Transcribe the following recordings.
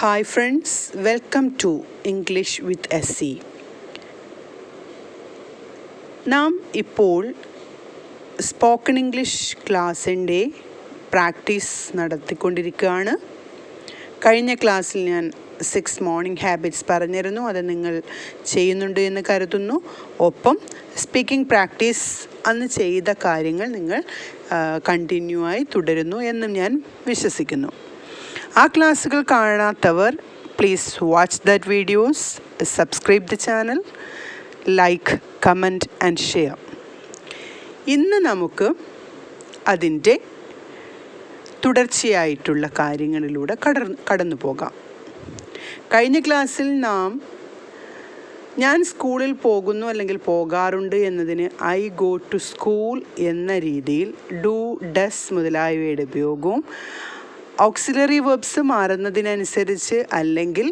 Hi friends, welcome to English with ASEE. നാം ഇപ്പോൾ spoken English ക്ലാസ്സിൻ്റെ പ്രാക്ടീസ് നടത്തിക്കൊണ്ടിരിക്കുകയാണ്. കഴിഞ്ഞ ക്ലാസ്സിൽ ഞാൻ 6 മോർണിംഗ് ഹാബിറ്റ്സ് പറഞ്ഞിരുന്നു. അത് നിങ്ങൾ ചെയ്യുന്നുണ്ട് എന്ന് കരുതുന്നു. ഒപ്പം സ്പീക്കിംഗ് പ്രാക്ടീസ് അന്ന് ചെയ്ത കാര്യങ്ങൾ നിങ്ങൾ കണ്ടിന്യൂ ആയി തുടരുന്നു എന്നും ഞാൻ വിശ്വസിക്കുന്നു. ആ ക്ലാസ്സുകൾ കാണാത്തവർ please watch that videos, subscribe the channel, like, comment and share. ഇന്ന് നമുക്ക് അതിൻ്റെ തുടർച്ചയായിട്ടുള്ള കാര്യങ്ങളിലൂടെ കടന്നു പോകാം. കഴിഞ്ഞ ക്ലാസ്സിൽ ഞാൻ സ്കൂളിൽ പോകുന്നു അല്ലെങ്കിൽ പോകാറുണ്ട് എന്നതിന് ഐ ഗോ ടു സ്കൂൾ എന്ന രീതിയിൽ ഡു, ഡസ് മുതലായവയുടെ ഉപയോഗവും ഓക്സിലറി വെർബ്സ് മാറുന്നതിനനുസരിച്ച് അല്ലെങ്കിൽ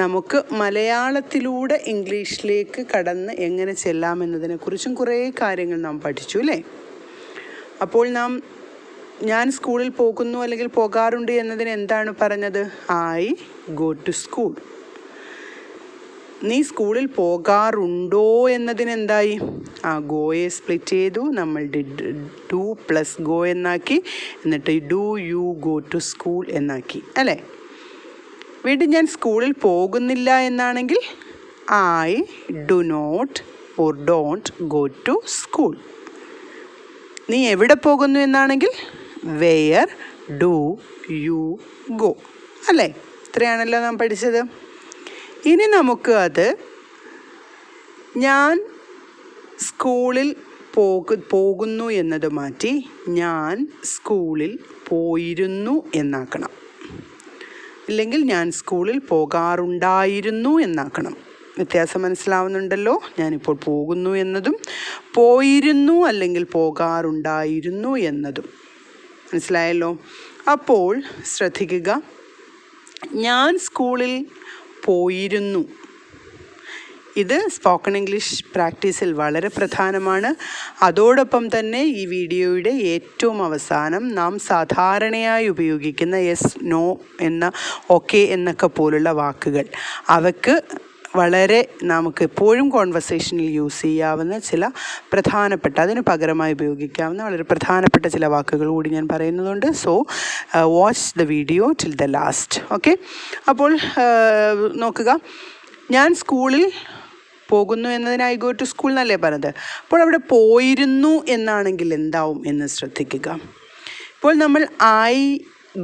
നമുക്ക് മലയാളത്തിലൂടെ ഇംഗ്ലീഷിലേക്ക് കടന്ന് എങ്ങനെ ചെല്ലാമെന്നതിനെക്കുറിച്ചും കുറേ കാര്യങ്ങൾ നാം പഠിച്ചു അല്ലേ. അപ്പോൾ ഞാൻ സ്കൂളിൽ പോകുന്നു അല്ലെങ്കിൽ പോകാറുണ്ട് എന്നതിന് എന്താണ് പറഞ്ഞത്? I go to school. നീ സ്കൂളിൽ പോകാറുണ്ടോ എന്നതിന് എന്തായി? ഗോയെ സ്പ്ലിറ്റ് ചെയ്തു, നമ്മൾ ഡു പ്ലസ് ഗോ എന്നാക്കി, എന്നിട്ട് do you go to school എന്നാക്കി അല്ലേ. വീണ്ടും ഞാൻ സ്കൂളിൽ പോകുന്നില്ല എന്നാണെങ്കിൽ I do not or don't go to school. നീ എവിടെ പോകുന്നു എന്നാണെങ്കിൽ വെയർ ഡു യു ഗോ അല്ലേ. ഇത്രയാണല്ലോ നാം പഠിച്ചത്. ഇനി നമുക്ക് അത് ഞാൻ സ്കൂളിൽ പോകുന്നു എന്നത് മാറ്റി ഞാൻ സ്കൂളിൽ പോയിരുന്നു എന്നാക്കണം. ഇല്ലെങ്കിൽ ഞാൻ സ്കൂളിൽ പോകാറുണ്ടായിരുന്നു എന്നാക്കണം. വ്യത്യാസം മനസ്സിലാവുന്നുണ്ടല്ലോ. ഞാനിപ്പോൾ പോകുന്നു എന്നതും പോയിരുന്നു അല്ലെങ്കിൽ പോകാറുണ്ടായിരുന്നു എന്നതും മനസ്സിലായല്ലോ. അപ്പോൾ ശ്രദ്ധിക്കുക, ഞാൻ സ്കൂളിൽ പോയിരുന്നു. ഇത് സ്പോക്കൺ ഇംഗ്ലീഷ് പ്രാക്ടീസിൽ വളരെ പ്രധാനമാണ്. അതോടൊപ്പം തന്നെ ഈ വീഡിയോയുടെ ഏറ്റവും അവസാനം നാം സാധാരണയായി ഉപയോഗിക്കുന്ന യെസ്, നോ എന്ന ഓക്കെ എന്നൊക്കെ പോലുള്ള വാക്കുകൾ, അവയ്ക്ക് വളരെ നമുക്ക് എപ്പോഴും കോൺവെർസേഷനിൽ യൂസ് ചെയ്യാവുന്ന ചില പ്രധാനപ്പെട്ട, അതിന് പകരമായി ഉപയോഗിക്കാവുന്ന വളരെ പ്രധാനപ്പെട്ട ചില വാക്കുകൾ കൂടി ഞാൻ പറയുന്നതുണ്ട്. So watch the video till the last. Okay. അപ്പോൾ നോക്കുക, ഞാൻ സ്കൂളിൽ പോകുന്നു എന്നതിന് ഐ ഗോ ടു സ്കൂൾ എന്നല്ലേ പറഞ്ഞത്. അപ്പോൾ അവിടെ പോയിരുന്നു എന്നാണെങ്കിൽ എന്താവും എന്ന് ശ്രദ്ധിക്കുക. ഇപ്പോൾ നമ്മൾ ഐ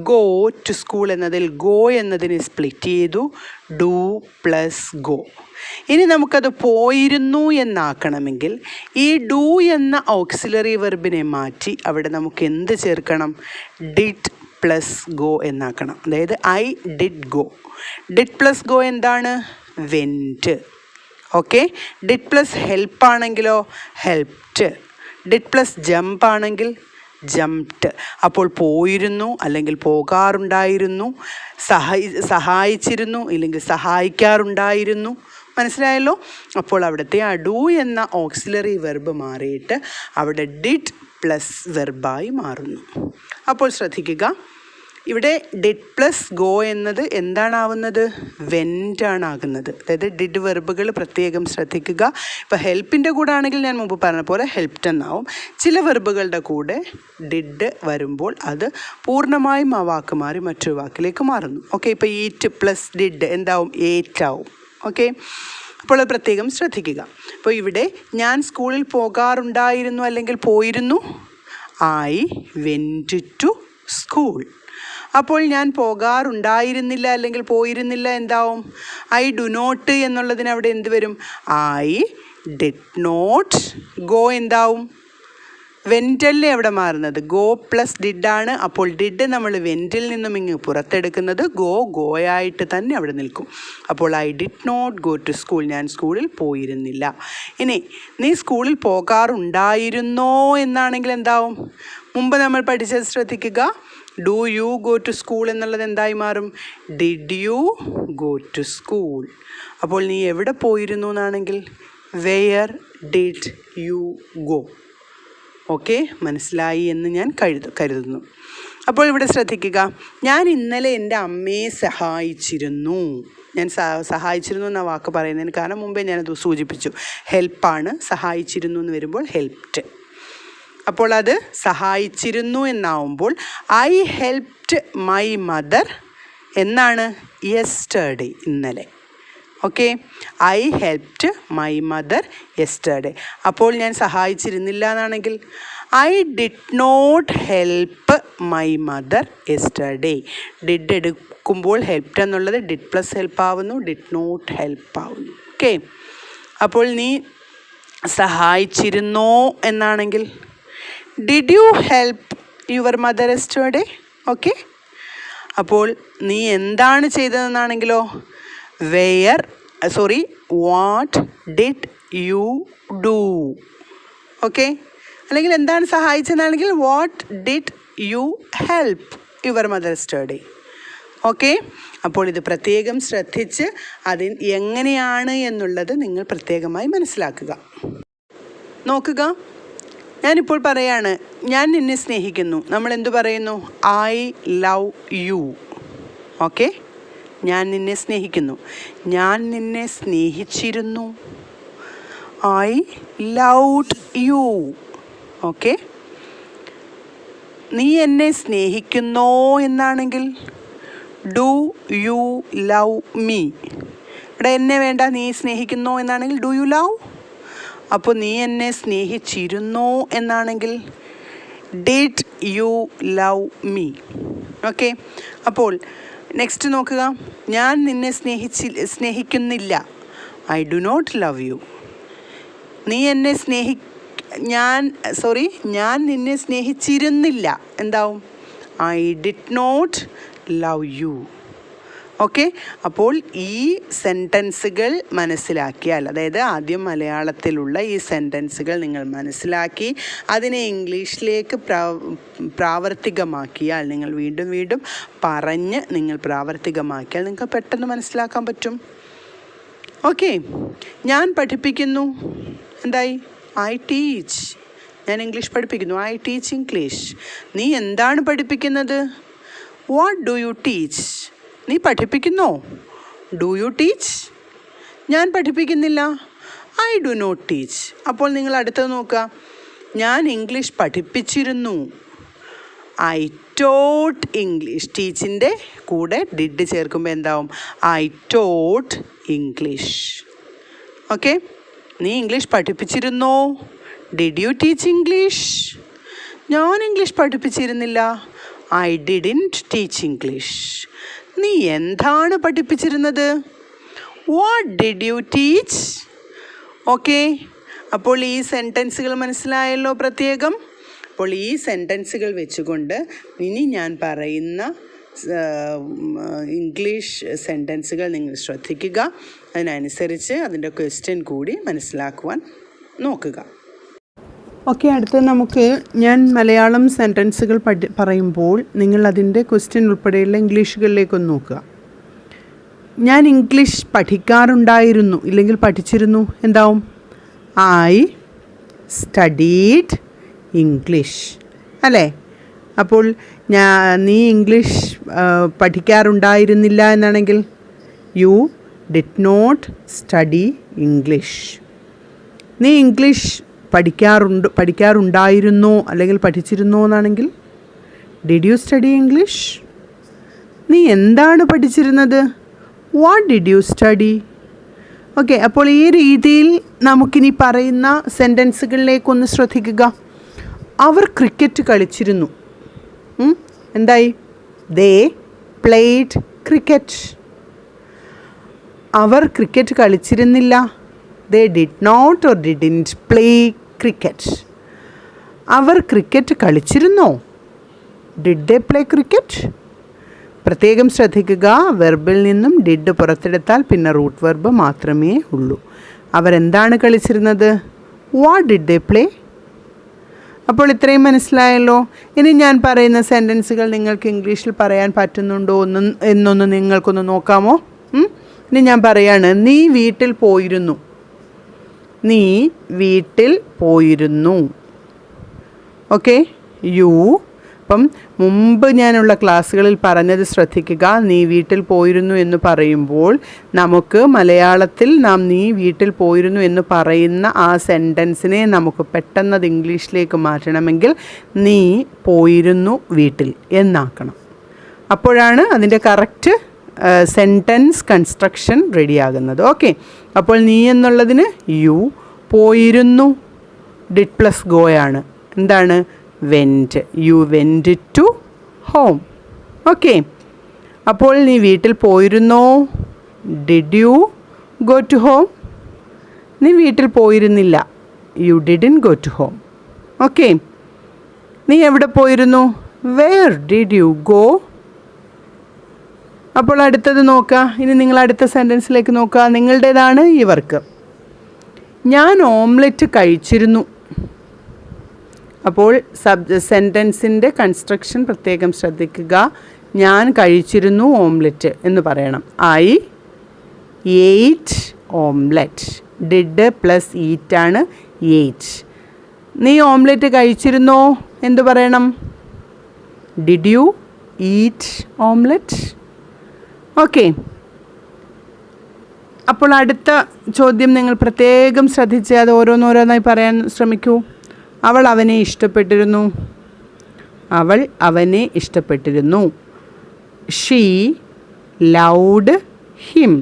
ഗോ ടു സ്കൂൾ എന്നതിൽ ഗോ എന്നതിനെ സ്പ്ലിറ്റ് ചെയ്തു, ഡു പ്ലസ് ഗോ. ഇനി നമുക്കത് പോയിരുന്നു എന്നാക്കണമെങ്കിൽ ഈ ഡു എന്ന ഓക്സിലറി വെർബിനെ മാറ്റി അവിടെ നമുക്ക് എന്ത് ചേർക്കണം? ഡിഡ് പ്ലസ് ഗോ എന്നാക്കണം. അതായത് I did go. Did plus go എന്താണ്? Went. Okay. Did plus help ആണെങ്കിലോ ഹെൽപ്ഡ്. ഡിഡ് പ്ലസ് ജമ്പ് ആണെങ്കിൽ ജംപ്ഡ്. അപ്പോൾ പോയിരുന്നു അല്ലെങ്കിൽ പോകാറുണ്ടായിരുന്നു, സഹായിച്ചിരുന്നു ഇല്ലെങ്കിൽ സഹായിക്കാറുണ്ടായിരുന്നു. മനസ്സിലായല്ലോ. അപ്പോൾ അവിടുത്തെ ആ ഡു എന്ന ഓക്സിലറി വെർബ് മാറിയിട്ട് അവിടെ ഡിഡ് പ്ലസ് വെർബായി മാറുന്നു. അപ്പോൾ ശ്രദ്ധിക്കുക, ഇവിടെ ഡിഡ് പ്ലസ് ഗോ എന്നത് എന്താണാവുന്നത്? വെൻ്റാണ് ആകുന്നത്. അതായത് ഡിഡ് വെർബുകൾ പ്രത്യേകം ശ്രദ്ധിക്കുക. ഇപ്പോൾ ഹെൽപ്പിൻ്റെ കൂടെ ആണെങ്കിൽ ഞാൻ മുമ്പ് പറഞ്ഞ പോലെ ഹെൽപ്ഡ് എന്നാവും. ചില വെർബുകളുടെ കൂടെ ഡിഡ് വരുമ്പോൾ അത് പൂർണ്ണമായും ആ വാക്ക് മാറി മറ്റൊരു വാക്കിലേക്ക് മാറുന്നു. ഓക്കെ. ഇപ്പോൾ ഈറ്റ് പ്ലസ് ഡിഡ് എന്താവും? ഏറ്റ് ആവും. ഓക്കെ. അപ്പോൾ അത് പ്രത്യേകം ശ്രദ്ധിക്കുക. അപ്പോൾ ഇവിടെ ഞാൻ സ്കൂളിൽ പോകാറുണ്ടായിരുന്നു അല്ലെങ്കിൽ പോയിരുന്നു, ഐ വെൻറ്റ് ടു സ്കൂൾ. അപ്പോൾ ഞാൻ പോകാറുണ്ടായിരുന്നില്ല അല്ലെങ്കിൽ പോയിരുന്നില്ല എന്താവും? ഐ ഡു നോട്ട് എന്നുള്ളതിന് അവിടെ എന്ത് വരും? ഐ ഡിഡ് നോട്ട് ഗോ എന്താവും? വെൻറ്റല്ലേ അവിടെ മാറുന്നത്. ഗോ പ്ലസ് ഡിഡാണ്. അപ്പോൾ ഡിഡ് നമ്മൾ വെൻറ്റിൽ നിന്നും ഇങ്ങ് പുറത്തെടുക്കുന്നത് ഗോയായിട്ട് തന്നെ അവിടെ നിൽക്കും. അപ്പോൾ I did not go to school. ഞാൻ സ്കൂളിൽ പോയിരുന്നില്ല. ഇനി നീ സ്കൂളിൽ പോകാറുണ്ടായിരുന്നോ എന്നാണെങ്കിൽ എന്താവും? മുമ്പ് നമ്മൾ പഠിച്ചത് ശ്രദ്ധിക്കുക. Do you go to school എന്നുള്ളത് എന്തായി മാറും? Did you go to school. അപ്പോൾ നീ എവിടെ പോയിരുന്നു എന്നാണെങ്കിൽ where did you go. Okay, മനസ്സിലായി എന്ന് ഞാൻ കരുതുന്നു. അപ്പോൾ ഇവിടെ ശ്രദ്ധിക്കുക, ഞാൻ ഇന്നലെ എൻ്റെ അമ്മയെ സഹായിച്ചിരുന്നു. ഞാൻ സഹായിച്ചിരുന്നു എന്ന വാക്ക് പറയുന്നതിന് കാരണം മുമ്പേ ഞാനത് സൂചിപ്പിച്ചു. ഹെൽപ്പാണ്. സഹായിച്ചിരുന്നു എന്ന് വരുമ്പോൾ ഹെൽപ്ഡ്. അപ്പോൾ അത് സഹായിച്ചിരുന്നു എന്നാവുമ്പോൾ ഐ ഹെൽപ്ഡ് മൈ മദർ എന്നാണ് യെസ്റ്റർഡേ, ഇന്നലെ. Okay, I helped my mother yesterday. അപ്പോൾ ഞാൻ സഹായിച്ചിരുന്നില്ല എന്നാണെങ്കിൽ I did not help my mother yesterday. Did എടുക്കുമ്പോൾ ഹെൽപ്ഡ് എന്നുള്ളത് ഡിഡ് പ്ലസ് ഹെൽപ്പ് ആവുന്നു, ഡിഡ് നോട്ട് ഹെൽപ്പ് ആവുന്നു. ഓക്കെ, അപ്പോൾ നീ സഹായിച്ചിരുന്നോ എന്നാണെങ്കിൽ did you help your mother yesterday. Okay, അപ്പോൾ നീ എന്താണ് ചെയ്തതെന്നാണെങ്കിലോ what did you do. Okay, അല്ലെങ്കിൽ എന്താണ് സഹായിച്ചതെന്നാണെങ്കിൽ what did you help your mother yesterday. Okay, അപ്പോൾ ഇത് പ്രത്യേകം ശ്രദ്ധിച്ച് അതിന് എങ്ങനെയാണ് എന്നുള്ളത് നിങ്ങൾ പ്രത്യേകമായി മനസ്സിലാക്കുക. നോക്കുക, ഞാനിപ്പോൾ പറയാണ് ഞാൻ നിന്നെ സ്നേഹിക്കുന്നു. നമ്മൾ എന്തു പറയുന്നു? I love you. ഓക്കെ, ഞാൻ നിന്നെ സ്നേഹിക്കുന്നു. ഞാൻ നിന്നെ സ്നേഹിച്ചിരുന്നു. I loved U. ഓക്കെ, നീ എന്നെ സ്നേഹിക്കുന്നോ എന്നാണെങ്കിൽ ഡു യു ലവ് മീ. ഇവിടെ എന്നെ വേണ്ട, നീ സ്നേഹിക്കുന്നോ എന്നാണെങ്കിൽ ഡു യു ലവ്. അപ്പോൾ നീ എന്നെ സ്നേഹിച്ചിരുന്നോ എന്നാണെങ്കിൽ did you love me. Okay, അപ്പോൾ നെക്സ്റ്റ് നോക്കുക, ഞാൻ നിന്നെ സ്നേഹിക്കുന്നില്ല. I do not love you. നീ എന്നെ ഞാൻ നിന്നെ സ്നേഹിച്ചിരുന്നില്ല. എന്താവും? I did not love you. Okay, അപ്പോൾ ഈ സെൻറ്റൻസുകൾ മനസ്സിലാക്കിയാൽ, അതായത് ആദ്യം മലയാളത്തിലുള്ള ഈ സെൻറ്റൻസുകൾ നിങ്ങൾ മനസ്സിലാക്കി അതിനെ ഇംഗ്ലീഷിലേക്ക് പ്രാവർത്തികമാക്കിയാൽ, നിങ്ങൾ വീണ്ടും വീണ്ടും പറഞ്ഞ് നിങ്ങൾ പ്രാവർത്തികമാക്കിയാൽ നിങ്ങൾക്ക് പെട്ടെന്ന് മനസ്സിലാക്കാൻ പറ്റും. ഓക്കെ, ഞാൻ പഠിപ്പിക്കുന്നു. എന്തായി? I teach. ഞാൻ ഇംഗ്ലീഷ് പഠിപ്പിക്കുന്നു. I teach English. നീ എന്താണ് പഠിപ്പിക്കുന്നത്? What do you teach. നീ പഠിപ്പിക്കുന്നോ? Do you teach. ഞാൻ പഠിപ്പിക്കുന്നില്ല. I do not teach. അപ്പോൾ നിങ്ങൾ അടുത്തത് നോക്കുക, ഞാൻ ഇംഗ്ലീഷ് പഠിപ്പിച്ചിരുന്നു. I taught English. ടീച്ചിൻ്റെ കൂടെ ഡിഡ് ചേർക്കുമ്പോൾ എന്താവും? I taught English. ഓക്കെ, നീ ഇംഗ്ലീഷ് പഠിപ്പിച്ചിരുന്നോ? Did you teach English. ഞാൻ ഇംഗ്ലീഷ് പഠിപ്പിച്ചിരുന്നില്ല. I didn't teach English. നീ എന്താണ് പഠിപ്പിച്ചിരുന്നത്? What did you teach. Okay, അപ്പോൾ ഈ സെൻറ്റൻസുകൾ മനസ്സിലായല്ലോ പ്രത്യേകം. അപ്പോൾ ഈ സെൻറ്റൻസുകൾ വെച്ചുകൊണ്ട് ഇനി ഞാൻ പറയുന്ന ഇംഗ്ലീഷ് സെൻറ്റൻസുകൾ നിങ്ങൾ ശ്രദ്ധിക്കുക. അതിനനുസരിച്ച് അതിൻ്റെ ക്വസ്റ്റ്യൻ കൂടി മനസ്സിലാക്കുവാൻ നോക്കുക. ഓക്കെ, അടുത്ത് നമുക്ക് ഞാൻ മലയാളം സെൻറ്റൻസുകൾ പറയുമ്പോൾ നിങ്ങൾ അതിൻ്റെ ക്വസ്റ്റ്യൻ ഉൾപ്പെടെയുള്ള ഇംഗ്ലീഷുകളിലേക്കൊന്ന് നോക്കുക. ഞാൻ ഇംഗ്ലീഷ് പഠിക്കാറുണ്ടായിരുന്നു, ഇല്ലെങ്കിൽ പഠിച്ചിരുന്നു. എന്താവും? I studied English. അല്ലേ? അപ്പോൾ നീ ഇംഗ്ലീഷ് പഠിക്കാറുണ്ടായിരുന്നില്ല എന്നാണെങ്കിൽ you did not study English. നീ ഇംഗ്ലീഷ് പഠിക്കാറുണ്ടായിരുന്നോ അല്ലെങ്കിൽ പഠിച്ചിരുന്നോ എന്നാണെങ്കിൽ ഡിഡ് യു സ്റ്റഡി ഇംഗ്ലീഷ്. നീ എന്താണ് പഠിച്ചിരുന്നത്? What did you study. Okay, അപ്പോൾ ഈ രീതിയിൽ നമുക്കിനി പറയുന്ന സെൻറ്റൻസുകളിലേക്കൊന്ന് ശ്രദ്ധിക്കുക. അവർ ക്രിക്കറ്റ് കളിച്ചിരുന്നു. എന്തായി? They played cricket. അവർ ക്രിക്കറ്റ് കളിച്ചിരുന്നില്ല. They did not or didn't play cricket. അവർ ക്രിക്കറ്റ് കളിച്ചിരുന്നോ? Did they play cricket. പ്രത്യേകം ശ്രദ്ധിക്കുക, വെർബിൽ നിന്നും ഡിഡ് പുറത്തെടുത്താൽ പിന്നെ റൂട്ട് വെർബ് മാത്രമേ ഉള്ളൂ. അവരെന്താണ് കളിച്ചിരുന്നത്? What did they play. അപ്പോൾ ഇത്രയും മനസ്സിലായല്ലോ. ഇനി ഞാൻ പറയുന്ന സെൻറ്റൻസുകൾ നിങ്ങൾക്ക് ഇംഗ്ലീഷിൽ പറയാൻ പറ്റുന്നുണ്ടോ എന്നൊന്ന് നിങ്ങൾക്കൊന്ന് നോക്കാമോ? ഇനി ഞാൻ പറയാണ്, നീ വീട്ടിൽ പോയിരുന്നു. നീ വീട്ടിൽ പോയിരുന്നു. Okay, you. അപ്പം മുമ്പ് ഞാനുള്ള ക്ലാസ്സുകളിൽ പറഞ്ഞത് ശ്രദ്ധിക്കുക. നീ വീട്ടിൽ പോയിരുന്നു എന്ന് പറയുമ്പോൾ നമുക്ക് മലയാളത്തിൽ നാം നീ വീട്ടിൽ പോയിരുന്നു എന്ന് പറയുന്ന ആ സെൻറ്റൻസിനെ നമുക്ക് പെട്ടെന്നത് ഇംഗ്ലീഷിലേക്ക് മാറ്റണമെങ്കിൽ നീ പോയിരുന്നു വീട്ടിൽ എന്നാക്കണം. അപ്പോഴാണ് അതിൻ്റെ കറക്റ്റ് സെൻറ്റൻസ് കൺസ്ട്രക്ഷൻ റെഡിയാകുന്നത്. ഓക്കെ, അപ്പോൾ നീ എന്നുള്ളതിന് യു, പോയിരുന്നു ഡിഡ് പ്ലസ് ഗോയാണ്. എന്താണ്? Went. You went to home. Okay, അപ്പോൾ നീ വീട്ടിൽ പോയിരുന്നോ? Did you go to home? നീ വീട്ടിൽ പോയിരുന്നില്ല. You didn't go to home. Okay, നീ എവിടെ പോയിരുന്നു? Where did you go? അപ്പോൾ അടുത്തത് നോക്കുക. ഇനി നിങ്ങൾ അടുത്ത സെൻറ്റൻസിലേക്ക് നോക്കുക. നിങ്ങളുടേതാണ് ഈ വർക്ക്. ഞാൻ ഓംലെറ്റ് കഴിച്ചിരുന്നു. അപ്പോൾ സെൻറ്റൻസിൻ്റെ കൺസ്ട്രക്ഷൻ പ്രത്യേകം ശ്രദ്ധിക്കുക. ഞാൻ കഴിച്ചിരുന്നു ഓംലെറ്റ് എന്ന് പറയണം. I ate omelette. Did plus ഈറ്റാണ് എയ്റ്റ്. നീ ഓംലെറ്റ് കഴിച്ചിരുന്നോ? എന്തു പറയണം? Did you eat omelette? Okay, അപ്പോൾ അടുത്ത ചോദ്യം നിങ്ങൾ പ്രത്യേകം ശ്രദ്ധിച്ച് അത് ഓരോന്നോരോന്നായി പറയാൻ ശ്രമിക്കൂ. അവൾ അവനെ ഇഷ്ടപ്പെട്ടിരുന്നു. അവൾ അവനെ ഇഷ്ടപ്പെട്ടിരുന്നു. She loud him.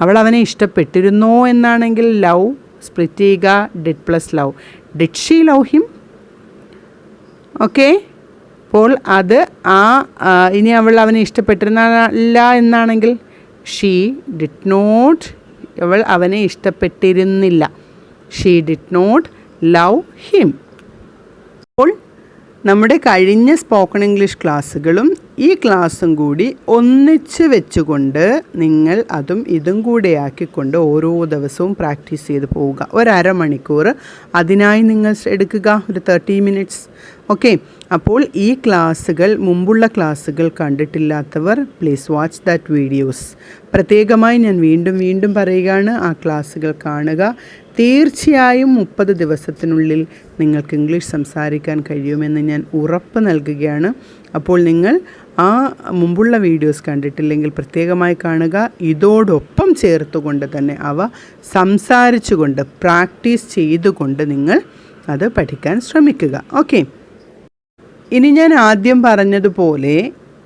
അവൾ അവനെ ഇഷ്ടപ്പെട്ടിരുന്നോ എന്നാണെങ്കിൽ ലവ് സ്പ്ലിറ്റ് ചെയ്യുക. Did plus love. Did she love him? Okay, അപ്പോൾ അത് ഇനി അവൾ അവനെ ഇഷ്ടപ്പെട്ടിരുന്നില്ല എന്നാണെങ്കിൽ ഷീ ഡിഡ് നോട്ട്. അവൾ അവനെ ഇഷ്ടപ്പെട്ടിരുന്നില്ല. She did not love him. അപ്പോൾ നമ്മുടെ കഴിഞ്ഞ സ്പോക്കൺ ഇംഗ്ലീഷ് ക്ലാസ്സുകളും ഈ ക്ലാസ്സും കൂടി ഒന്നിച്ച് വെച്ചുകൊണ്ട് നിങ്ങൾ അതും ഇതും കൂടെ ആക്കിക്കൊണ്ട് ഓരോ ദിവസവും പ്രാക്ടീസ് ചെയ്ത് പോവുക. ഒരമണിക്കൂർ അതിനായി നിങ്ങൾ എടുക്കുക, ഒരു 30 minutes. ഓക്കെ, അപ്പോൾ ഈ ക്ലാസ്സുകൾ, മുമ്പുള്ള ക്ലാസ്സുകൾ കണ്ടിട്ടില്ലാത്തവർ പ്ലീസ് വാച്ച് ദാറ്റ് വീഡിയോസ്. പ്രത്യേകമായി ഞാൻ വീണ്ടും വീണ്ടും പറയുകയാണ്, ആ ക്ലാസ്സുകൾ കാണുക. തീർച്ചയായും 30 ദിവസത്തിനുള്ളിൽ നിങ്ങൾക്ക് ഇംഗ്ലീഷ് സംസാരിക്കാൻ കഴിയുമെന്ന് ഞാൻ ഉറപ്പ് നൽകുകയാണ്. അപ്പോൾ നിങ്ങൾ ആ മുമ്പുള്ള വീഡിയോസ് കണ്ടിട്ടില്ലെങ്കിൽ പ്രത്യേകമായി കാണുക. ഇതോടൊപ്പം ചേർത്തുകൊണ്ട് തന്നെ അവ സംസാരിച്ചുകൊണ്ട് പ്രാക്ടീസ് ചെയ്തുകൊണ്ട് നിങ്ങൾ അത് പഠിക്കാൻ ശ്രമിക്കുക. ഓക്കെ, ഇനി ഞാൻ ആദ്യം പറഞ്ഞതുപോലെ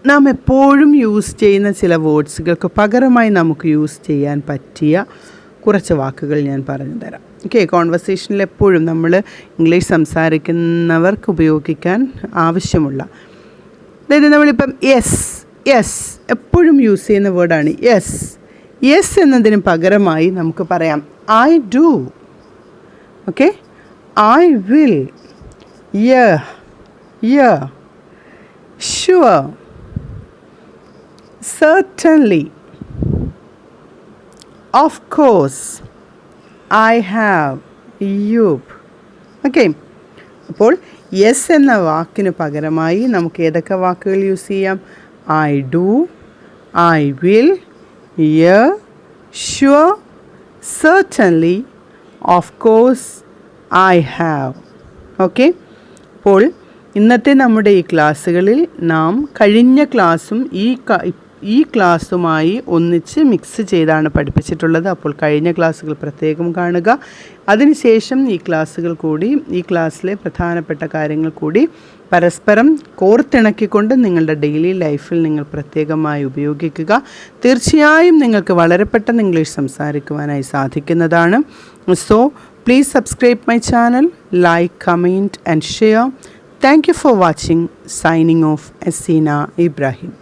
നാം എപ്പോഴും യൂസ് ചെയ്യുന്ന ചില വേർഡ്സുകൾക്ക് പകരമായി നമുക്ക് യൂസ് ചെയ്യാൻ പറ്റിയ കുറച്ച് വാക്കുകൾ ഞാൻ പറഞ്ഞു തരാം. ഓക്കെ, കോൺവെർസേഷനിൽ എപ്പോഴും നമ്മൾ ഇംഗ്ലീഷ് സംസാരിക്കുന്നവർക്ക് ഉപയോഗിക്കാൻ ആവശ്യമുള്ള, അതായത് നമ്മളിപ്പം യെസ് എപ്പോഴും യൂസ് ചെയ്യുന്ന വേർഡാണ് യെസ് എന്നതിന് പകരമായി നമുക്ക് പറയാം I do. Okay, I will, sure, certainly, of course, I have, you've. Okay, അപ്പോൾ യെസ് എന്ന വാക്കിന് പകരമായി നമുക്ക് ഏതൊക്കെ വാക്കുകൾ യൂസ് ചെയ്യാം? I do, I will, sure, certainly, of course, I have. Okay, അപ്പോൾ ഇന്നത്തെ നമ്മുടെ ഈ ക്ലാസ്സുകളിൽ നാം കഴിഞ്ഞ ക്ലാസ്സും ഈ ക്ലാസ്സുമായി ഒന്നിച്ച് മിക്സ് ചെയ്താണ് പഠിപ്പിച്ചിട്ടുള്ളത്. അപ്പോൾ കഴിഞ്ഞ ക്ലാസ്സുകൾ പ്രത്യേകം കാണുക. അതിനുശേഷം ഈ ക്ലാസ്സുകൾ കൂടി, ഈ ക്ലാസ്സിലെ പ്രധാനപ്പെട്ട കാര്യങ്ങൾ കൂടി പരസ്പരം കോർത്തിണക്കിക്കൊണ്ട് നിങ്ങളുടെ ഡെയിലി ലൈഫിൽ നിങ്ങൾ പ്രത്യേകമായി ഉപയോഗിക്കുക. തീർച്ചയായും നിങ്ങൾക്ക് വളരെ പെട്ടെന്ന് ഇംഗ്ലീഷ് സംസാരിക്കുവാനായി സാധിക്കുന്നതാണ്. So please subscribe my channel, like, comment and share. Thank you for watching. Signing off, ASEENA Ibrahim.